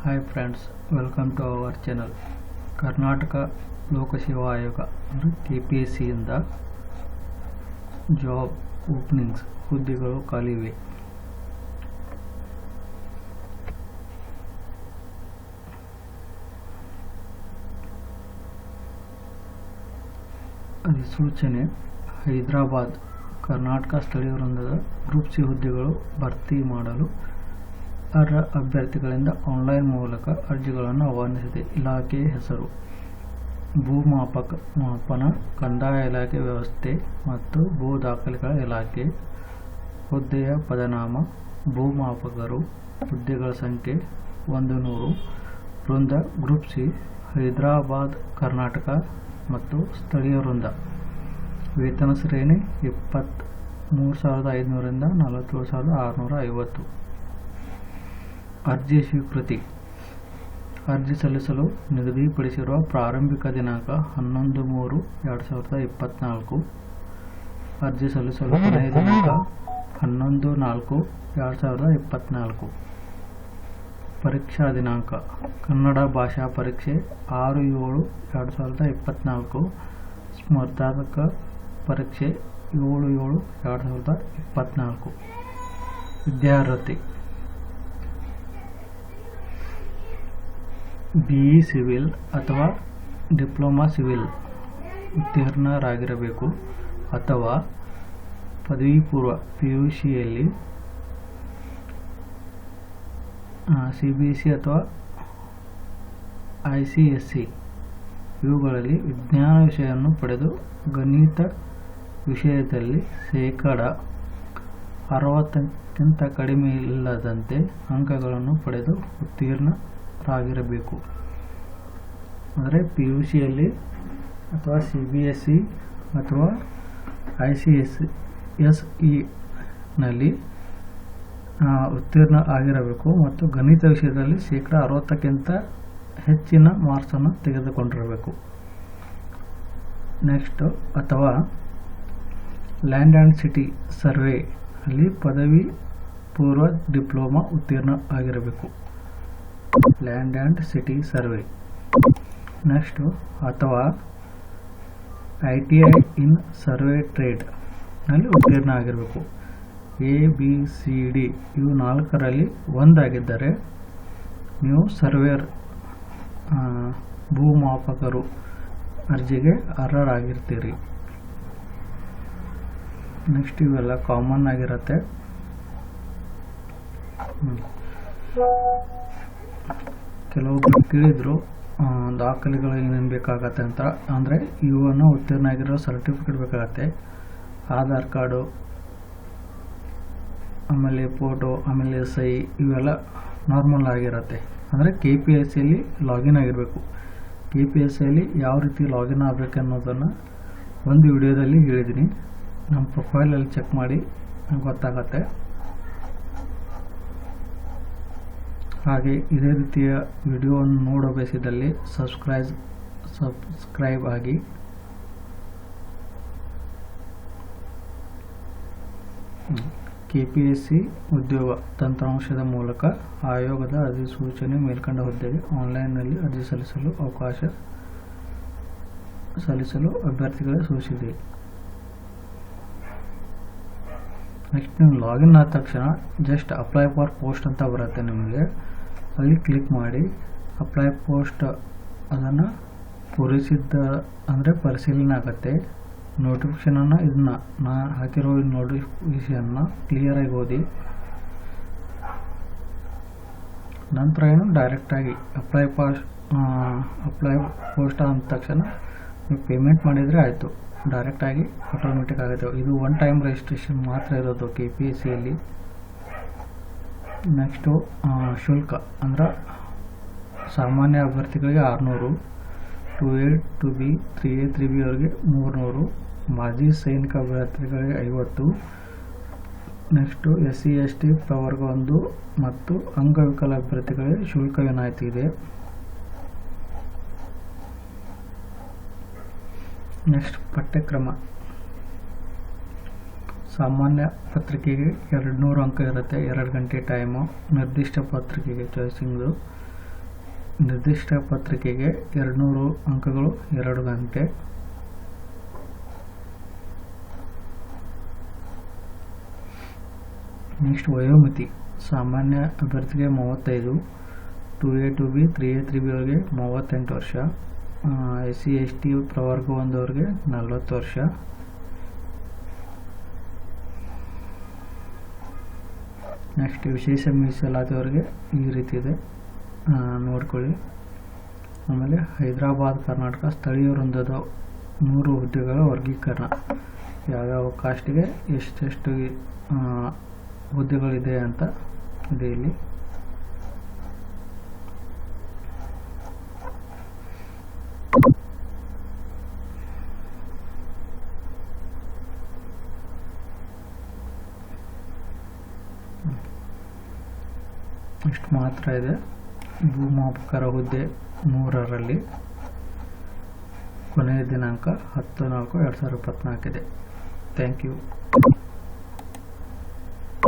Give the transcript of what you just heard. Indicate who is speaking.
Speaker 1: Hi friends, welcome to our channel. Karnataka ಲೋಕಸೇವಾ ಆಯೋಗ ಅಂದರೆ KPSC ಇಂದ ಜಾಬ್ ಓಪನಿಂಗ್ಸ್ ಹುದ್ದೆಗಳು ಖಾಲಿವೆ. ಅಧಿಸೂಚನೆ ಹೈದರಾಬಾದ್ ಕರ್ನಾಟಕ ಸ್ಥಳೀಯ ವೃಂದದ ಗ್ರೂಪ್ ಸಿ ಹುದ್ದೆಗಳು ಭರ್ತಿ ಮಾಡಲು ಅರ್ಹ ಅಭ್ಯರ್ಥಿಗಳಿಂದ ಆನ್ಲೈನ್ ಮೂಲಕ ಅರ್ಜಿಗಳನ್ನು ಆಹ್ವಾನಿಸಿದೆ. ಇಲಾಖೆ ಹೆಸರು ಭೂಮಾಪನ ಕಂದಾಯ ಇಲಾಖೆ ವ್ಯವಸ್ಥೆ ಮತ್ತು ಭೂ ದಾಖಲೆಗಳ ಇಲಾಖೆ. ಹುದ್ದೆಯ ಪದನಾಮ ಭೂಮಾಪಕರು. ಹುದ್ದೆಗಳ ಸಂಖ್ಯೆ 100. ವೃಂದ ಗ್ರೂಪ್ ಸಿ ಹೈದರಾಬಾದ್ ಕರ್ನಾಟಕ ಮತ್ತು ಸ್ಥಳೀಯ ವೃಂದ. ವೇತನ ಶ್ರೇಣಿ 23,500 ರಿಂದ 47,650. ಅರ್ಜಿ ಸ್ವೀಕೃತಿ. ಅರ್ಜಿ ಸಲ್ಲಿಸಲು ನಿಗದಿಪಡಿಸಿರುವ ಪ್ರಾರಂಭಿಕ ದಿನಾಂಕ 11/3/2024. ಅರ್ಜಿ ಸಲ್ಲಿಸಲು ಕೊನೆಯ ದಿನಾಂಕ 11/4/2024. ಪರೀಕ್ಷಾ ದಿನಾಂಕ ಕನ್ನಡ ಭಾಷಾ ಪರೀಕ್ಷೆ 6/7/2024. ಸ್ಪರ್ಧಾತ್ಮಕ ಪರೀಕ್ಷೆ 7/7/2024. ವಿದ್ಯಾರ್ಹತೆ BE ಸಿವಿಲ್ ಅಥವಾ ಡಿಪ್ಲೊಮಾ ಸಿವಿಲ್ ಉತ್ತೀರ್ಣರಾಗಿರಬೇಕು ಅಥವಾ ಪದವಿ ಪೂರ್ವ PUCಯಲ್ಲಿ CBSE ಅಥವಾ ICSE ಇವುಗಳಲ್ಲಿ ವಿಜ್ಞಾನ ವಿಷಯವನ್ನು ಪಡೆದು ಗಣಿತ ವಿಷಯದಲ್ಲಿ ಶೇಕಡಾ 60ಕ್ಕಿಂತ ಕಡಿಮೆ ಇಲ್ಲದಂತೆ ಅಂಕಗಳನ್ನು ಪಡೆದು ಉತ್ತೀರ್ಣರಾಗಿರಬೇಕು. ಅಂದರೆ PUCಯಲ್ಲಿ ಅಥವಾ CBSE ಅಥವಾ ICSE ನಲ್ಲಿ ಉತ್ತೀರ್ಣ ಆಗಿರಬೇಕು ಮತ್ತು ಗಣಿತ ವಿಷಯದಲ್ಲಿ ಶೇಕಡಾ 60ಕ್ಕಿಂತ ಹೆಚ್ಚಿನ ಮಾರ್ಕ್ಸನ್ನು ತೆಗೆದುಕೊಂಡಿರಬೇಕು. ನೆಕ್ಸ್ಟ್ ಅಥವಾ ಲ್ಯಾಂಡ್ ಆ್ಯಂಡ್ ಸಿಟಿ ಸರ್ವೆ ಅಲ್ಲಿ ಪದವಿ ಪೂರ್ವ ಡಿಪ್ಲೊಮಾ ಉತ್ತೀರ್ಣ ಆಗಿರಬೇಕು. Land and city survey. Next ಅಥವಾ ITI ಇನ್ ಸರ್ವೆ ಟ್ರೇಡ್ ನಲ್ಲಿ ಉತ್ತೀರ್ಣ ಆಗಿರಬೇಕು. ABCD ಇವು 4ರಲ್ಲಿ ಒಂದಾಗಿದ್ದರೆ ನೀವು ಸರ್ವೇಯರ್ ಭೂಮಾಪಕರು ಅರ್ಜಿಗೆ ಅರ್ಹರಾಗಿರ್ತೀರಿ. ನೆಕ್ಸ್ಟ್ ಇವೆಲ್ಲ ಕಾಮನ್ ಆಗಿರುತ್ತೆ. ಕೆಲವೊಬ್ಬರು ಕೇಳಿದ್ರು ದಾಖಲೆಗಳು ಏನೇನು ಬೇಕಾಗತ್ತೆ ಅಂತ. ಅಂದರೆ ಇವನ್ನು ಉತ್ತೀರ್ಣ ಆಗಿರೋ ಸರ್ಟಿಫಿಕೇಟ್ ಬೇಕಾಗತ್ತೆ, ಆಧಾರ್ ಕಾರ್ಡು, ಆಮೇಲೆ ಫೋಟೋ, ಆಮೇಲೆ ಸಹಿ, ಇವೆಲ್ಲ ನಾರ್ಮಲ್ ಆಗಿರುತ್ತೆ. ಅಂದರೆ KPSCಯಲ್ಲಿ ಲಾಗಿನ್ ಆಗಿರಬೇಕು. KPSCಯಲ್ಲಿ ಯಾವ ರೀತಿ ಲಾಗಿನ್ ಆಗಬೇಕು ಅನ್ನೋದನ್ನು ಒಂದು ವಿಡಿಯೋದಲ್ಲಿ ಹೇಳಿದ್ದೀನಿ. ನಮ್ಮ ಪ್ರೊಫೈಲಲ್ಲಿ ಚೆಕ್ ಮಾಡಿ ಗೊತ್ತಾಗತ್ತೆ. ಹಾಗೆ ಇದೇ ರೀತಿಯ ವಿಡಿಯೋವನ್ನು ನೋಡೋ ಬಯಸಿದಲ್ಲಿ ಸಬ್ಸ್ಕ್ರೈಬ್ ಆಗಿ. KPSC ಉದ್ಯೋಗ ತಂತ್ರಾಂಶದ ಮೂಲಕ ಆಯೋಗದ ಅಧಿಸೂಚನೆ ಮೇಲ್ಕಂಡ ಹುದ್ದೆಗೆ ಆನ್ಲೈನ್ನಲ್ಲಿ ಅರ್ಜಿ ಸಲ್ಲಿಸಲು ಅಭ್ಯರ್ಥಿಗಳಿಗೆ ಸೂಚಿಸಿದೆ. ನೆಕ್ಸ್ಟ್ ನೀವು ಲಾಗಿನ್ ಆದ ತಕ್ಷಣ ಜಸ್ಟ್ ಅಪ್ಲೈ ಫಾರ್ ಪೋಸ್ಟ್ ಅಂತ ಬರುತ್ತೆ ನಿಮಗೆ. ಅಲ್ಲಿ ಕ್ಲಿಕ್ ಮಾಡಿ ಅಪ್ಲೈ ಪೋಸ್ಟ್ ಅದನ್ನು ಪೂರೈಸಿದ್ದ ಅಂದರೆ ಪರಿಶೀಲನೆ ಆಗುತ್ತೆ. ನೋಟಿಫಿಕೇಷನನ್ನು ಇದನ್ನ ನಾನು ಹಾಕಿರೋ ನೋಟಿಫಿಕೇಷನ್ನ ಕ್ಲಿಯರಾಗಿ ಓದಿ ನಂತರ ಏನು ಡೈರೆಕ್ಟಾಗಿ ಅಪ್ಲೈ ಪೋಸ್ಟ್ ಅಂದ ತಕ್ಷಣ ನೀವು ಪೇಮೆಂಟ್ ಮಾಡಿದರೆ ಆಯಿತು, ಡೈರೆಕ್ಟಾಗಿ ಆಟೋಮೆಟಿಕ್ ಆಗುತ್ತೆ. ಇದು ಒನ್ ಟೈಮ್ ರಿಜಿಸ್ಟ್ರೇಷನ್ ಮಾತ್ರ ಇರೋದು KPSCಯಲ್ಲಿ. ನೆಕ್ಸ್ಟು ಶುಲ್ಕ ಅಂದ್ರೆ ಸಾಮಾನ್ಯ ಅಭ್ಯರ್ಥಿಗಳಿಗೆ 600, 2A 2B 3A 3B ಅವರಿಗೆ 300, ಮಾಜಿ ಸೈನಿಕ ಅಭ್ಯರ್ಥಿಗಳಿಗೆ 50. ನೆಕ್ಸ್ಟು SC ST ಪ್ರವರ್ಗ 1 ಮತ್ತು ಅಂಗವಿಕಲ ಅಭ್ಯರ್ಥಿಗಳಿಗೆ ಶುಲ್ಕ ವಿನಾಯಿತಿ ಇದೆ. ನೆಕ್ಸ್ಟ್ ಪಠ್ಯಕ್ರಮ ಸಾಮಾನ್ಯ ಪತ್ರಿಕೆಗೆ 200 ಅಂಕ ಇರುತ್ತೆ, 2 ಗಂಟೆ ಟೈಮು. ನಿರ್ದಿಷ್ಟ ಪತ್ರಿಕೆಗೆ ಚಾಯ್ಸಿಂಗು ನಿರ್ದಿಷ್ಟ ಪತ್ರಿಕೆಗೆ 200 ಅಂಕಗಳು 2 ಗಂಟೆ. ನೆಕ್ಸ್ಟ್ ವಯೋಮಿತಿ ಸಾಮಾನ್ಯ ಅಭ್ಯರ್ಥಿಗೆ 35, 2A 2B 3A 3B ಅವರಿಗೆ 38 ವರ್ಷ, SC ST ಪ್ರವರ್ಗ 1 ಅವರಿಗೆ 40 ವರ್ಷ. ನೆಕ್ಸ್ಟ್ ವಿಶೇಷ ಮೀಸಲಾತಿಯವರಿಗೆ ಈ ರೀತಿ ಇದೆ, ನೋಡ್ಕೊಳ್ಳಿ. ಆಮೇಲೆ ಹೈದರಾಬಾದ್ ಕರ್ನಾಟಕ ಸ್ಥಳೀಯ ವೃಂದದ 100 ಹುದ್ದೆಗಳ ವರ್ಗೀಕರಣ, ಯಾವ್ಯಾವ ಕಾಸ್ಟಿಗೆ ಎಷ್ಟೆಷ್ಟು ಹುದ್ದೆಗಳಿದೆ ಅಂತ ಇದೆ ಇಲ್ಲಿ. ಇಷ್ಟು ಮಾತ್ರ ಇದೆ. ಭೂಮಾಪಕರ ಹುದ್ದೆ 100ರಲ್ಲಿ ಕೊನೆಯ ದಿನಾಂಕ 10/4/2024 ಇದೆ. Thank you.